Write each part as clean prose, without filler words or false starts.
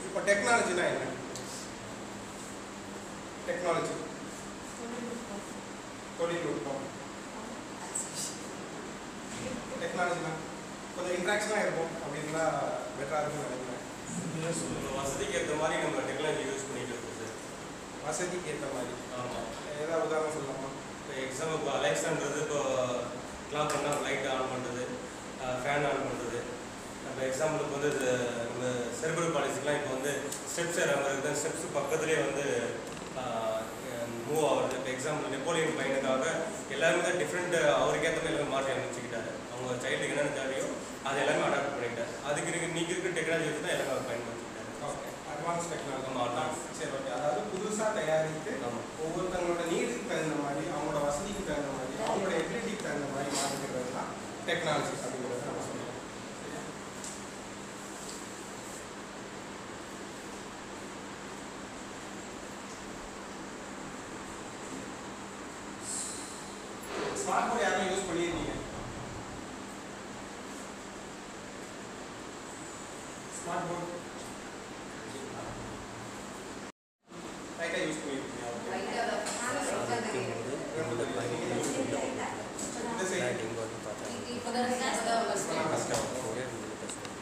இப்போ டெக்னாலஜினா என்ன? டெக்னாலஜி தொழில்நுட்பம். டெக்னாலஜினா கொஞ்சம் இன்ட்ராக்ஷனாக இருக்கும் அப்படின்னா பெட்டராக இருக்கும்னு நினைக்கிறேன். வசதிக்கு ஏற்ற மாதிரி நம்ம டெக்னாலஜி யூஸ் பண்ணிட்டு இருக்கோம் சார். வசதிக்கு ஏற்ற மாதிரி. ஆமாம். ஏதாவது உதாரணம் சொல்லலாமா? இப்போ எக்ஸாம்பிள் இப்போ அலெக்ஸான்றது இப்போ கிளாக் பண்ணால் லைட் ஆன் பண்ணுறது, ஃபேன் ஆன் பண்ணுறது. இப்போ எக்ஸாம்பிளுக்கு வந்து நம்ம செர்பல் பாலிசிக்கெலாம் இப்போ வந்து ஸ்டெப்ஸ் இறங்குறது, ஸ்டெப்ஸ் பக்கத்துலேயே வந்து மூவ் ஆகுறது. இப்போ எக்ஸாம்பிள் நெப்போலியன் பையனுக்காக எல்லாருமே தான் டிஃப்ரெண்ட் அவருக்கு ஏற்ற மாதிரி எல்லாமே மாற்றி அமைச்சிக்கிட்டாரு. அவங்க சைல்டுக்கு என்னென்ன தேவையோ அது எல்லாமே அடாப்ட் பண்ணிட்டார். அதுக்கு நீங்கள் இருக்கிற டெக்னாலஜி வச்சு தான் எல்லாமே பயன்படுத்திட்டாரு. Okay, advance technology. அட்வான்ஸ். சரி, ஓகே. அதாவது புதுசாக தயாரித்து ஒவ்வொருத்தவங்களோட நீடுக்கு தகுந்த மாதிரி, அவங்களோட வசதிக்கு தகுந்த மாதிரி, அவங்களோட எபிலிட்டிக்கு தகுந்த மாதிரி மாற்றிக்கிறது தான் டெக்னாலஜி அப்படிங்கிறத நம்ம சொல்லுவோம். ஸ்மார்ட் போர்டு யாரும் யூஸ் பண்ணியிருக்கீங்க? ஸ்மார்ட் போர்டு லைட்டாக யூஸ் பண்ணியிருக்கீங்க?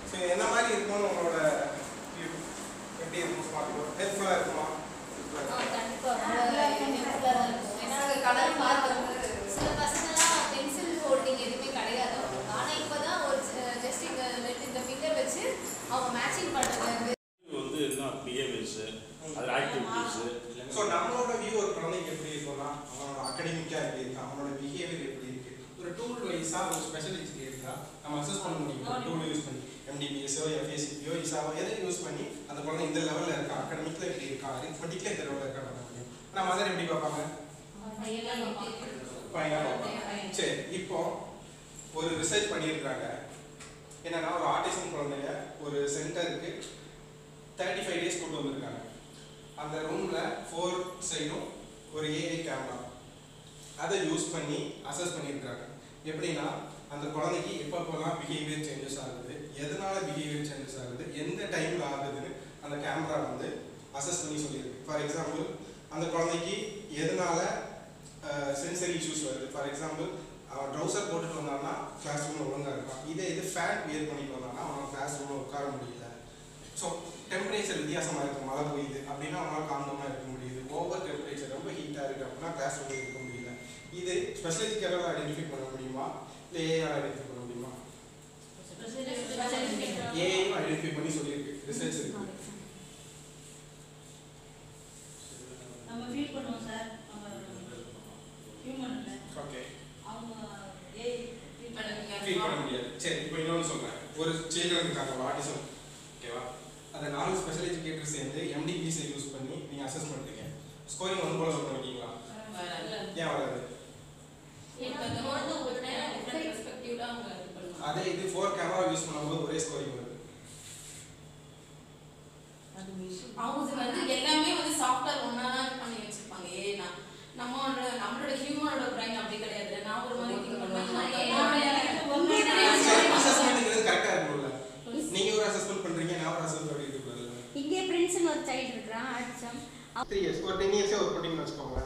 ஸோ என்ன மாதிரி இருக்கும்னு உங்களோட எப்படி இருக்கும்? ஸ்மார்ட் போர்டு ஹெல்ப்ஃபுல்லாக இருக்குமா? சில பசங்களாம் பென்சில் ஹோல்டிங் எதுவுமே கிடையாது. ஆனால் இப்போ தான் ஒரு ஜஸ்ட் இந்த ஃபிங்கர் வச்சு அவங்க மேட்சிங் பண்ணுறது வந்து என்ன பிஹேவியர்ஸு, அது ஆக்டிவிட்டீஸு. ஸோ நம்மளோட வியூ ஒரு குழந்தைக்கு எப்படி இருக்கும்னா, அவனோட அகடமிக்காக எப்படி இருக்கு, அவனோட பிஹேவியர் எப்படி இருக்கு, ஒரு டூல் வைஸாக ஒரு ஸ்பெஷல் இருக்கா நம்ம அசஸ் பண்ண முடியும். டூல் யூஸ் பண்ணி எம்டிபிஎஸோ எஃப்ஏசிபியோ இசாவோ எதை யூஸ் பண்ணி அந்த குழந்தை இந்த லெவலில் இருக்கா, அகடமிக்கில் எப்படி இருக்கா, அரித்மெட்டிக்கில் இந்த லெவலில் இருக்கா பண்ண முடியும். நம்ம அதை எப்படி பார்ப்பாங்க? சரி, இப்போ ஒரு ரிசர்ச் பண்ணியிருக்காங்க. என்னன்னா ஒரு ஆட்டிசம் குழந்தைய ஒரு சென்டருக்கு 35 days கூட்டு வந்திருக்காங்க. அந்த ரூம்ல 4 சைடும் ஒரு ஏஐ கேமரா அதை யூஸ் பண்ணி அசஸ் பண்ணியிருக்காங்க. எப்படின்னா அந்த குழந்தைக்கு எப்பப்போலாம் பிஹேவியர் சேஞ்சஸ் ஆகுது, எதனால பிஹேவியர் சேஞ்சஸ் ஆகுது, எந்த டைம்ல ஆகுதுன்னு அந்த கேமரா வந்து அசஸ் பண்ணி சொல்லியிருக்கு. ஃபார் எக்ஸாம்பிள் அந்த குழந்தைக்கு எதனால சென்சரி இஷ்யூஸ் வருது. ஃபார் எக்ஸாம்பிள் அவன் ட்ரௌசர் போட்டுட்டு வந்தான்னா கிளாஸ் ரூமில் ஒழுங்காக இருக்கான். இது ஃபேன் வியர் பண்ணிட்டு வந்தான்னா அவன் கிளாஸ் ரூமில் உட்கார முடியல. ஸோ டெம்பரேச்சர் வித்தியாசமாக இருக்குது, மழை பெய்யுது அப்படின்னா அவனால் காந்தமாக இருக்க முடியுது. ஓவர் டெம்பரேச்சர் ரொம்ப ஹீட்டாக இருக்குது அப்படின்னா கிளாஸ் ரூமில் இருக்க முடியல. இது ஸ்பெஷலைஸ் கேரளாக ஐடென்டிஃபை பண்ண முடியுமா, இல்லை ஏஐயால் ஐடென்டிஃபை பண்ண முடியுமா? ஏஐயும் ஐடென்டிஃபை பண்ணி சொல்லியிருக்கு, ரிசர்ச் இருக்கு. நம்ம ஃபீல் பண்ணுவோம் சார், நம்ம ஹியூமன் இல்ல. ஓகே, அவங்க ஏஐ ஃபீல் பண்ண முடியாது. சரி, இப்போ இன்னொன்று சொல்கிறேன். ஒரு சில்ட்ரன் இருக்காங்க ஆட்டிசம், ஓகேவா? அந்த 4 ஸ்பெஷல் எஜுகேட்டர் சேர்ந்து எம்டிபிஎஸை யூஸ் பண்ணி நீங்கள் அசஸ் பண்ணுறீங்க. ஸ்கோரிங் வந்து போல பண்ணிட்டீங்களா? ஏன் வராது? அதே இது 4 கேமரா யூஸ் பண்ணும்போது ஒரே ஸ்கோரிங் வருது. அவங்க வந்து எல்லாமே வந்து சாஃப்ட்வேர் ஒன்னா தான் பண்ணி வச்சிருப்பாங்க. ஏன்னா நம்மளோட ஹியூமனோட பிரைன் அப்படி கிடையாது. நான் ஒரு மாதிரி திங்க் அசஸ்மென்ட்ங்கிறது கரெக்டா இருக்கும்ல. நீங்க ஒரு அசஸ்மென்ட் பண்றீங்க, நான் ஒரு அசஸ்மென்ட் பண்ணிட்டு இருக்கேன். இங்கே பிரின்ஸ்னு ஒரு சைல்டு இருக்கான் ஆட்சம். 3 years ஒரு 10 years ஒரு போட்டிங்கன்னு வச்சுக்கோங்க.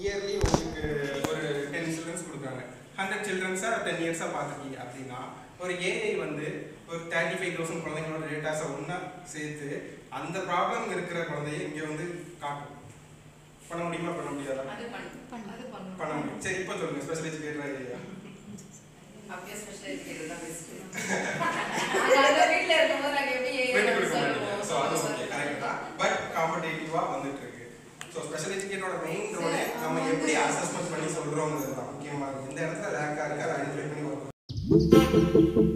இயர்லி உங்களுக்கு ஒரு 10 சில்ட்ரன்ஸ் கொடுக்குறாங்க. 100 சில்ட்ரன்ஸா 10 இயர்ஸா பார்த்துருக்கீங்க அப்படின்னா ஒரு ஏஐ வந்து ஒரு 35,000 குழந்தைங்களோட டேட்டாஸை ஒன்றா சேர்த்து அந்த ப்ராப்ளம் இருக்கிற குழந்தைய இங்கே வந்து காட்டும். பண்ண முடியுமா, பண்ண முடியாதா? பண்ண முடியும். சரி, இப்போ சொல்லுங்க, ஸ்பெஷல் எஜுகேட்டரா இல்லையா? அப்படியே ஸ்பெஷல் எஜுகேட்டர் தான் பெஸ்ட். அந்த வீட்ல இருக்கும்போது நாங்க எப்படி வெட்டி கொடுக்க மாட்டீங்க. ஸோ அது ஓகே, கரெக்ட் தான். பட் காம்படேட்டிவா வந்துட்டு இருக்கு. ஸோ ஸ்பெஷல் எஜுகேட்டரோட மெயின் ரோலே நம்ம எப்படி அசஸ்மெண்ட் பண்ணி சொல்றோம்ங்கிறது தான் முக்கியமாக. இந்த இடத்துல லேக்காக இருக்கு, அதை ஐடென்டிஃபை பண்ணி வரணும்.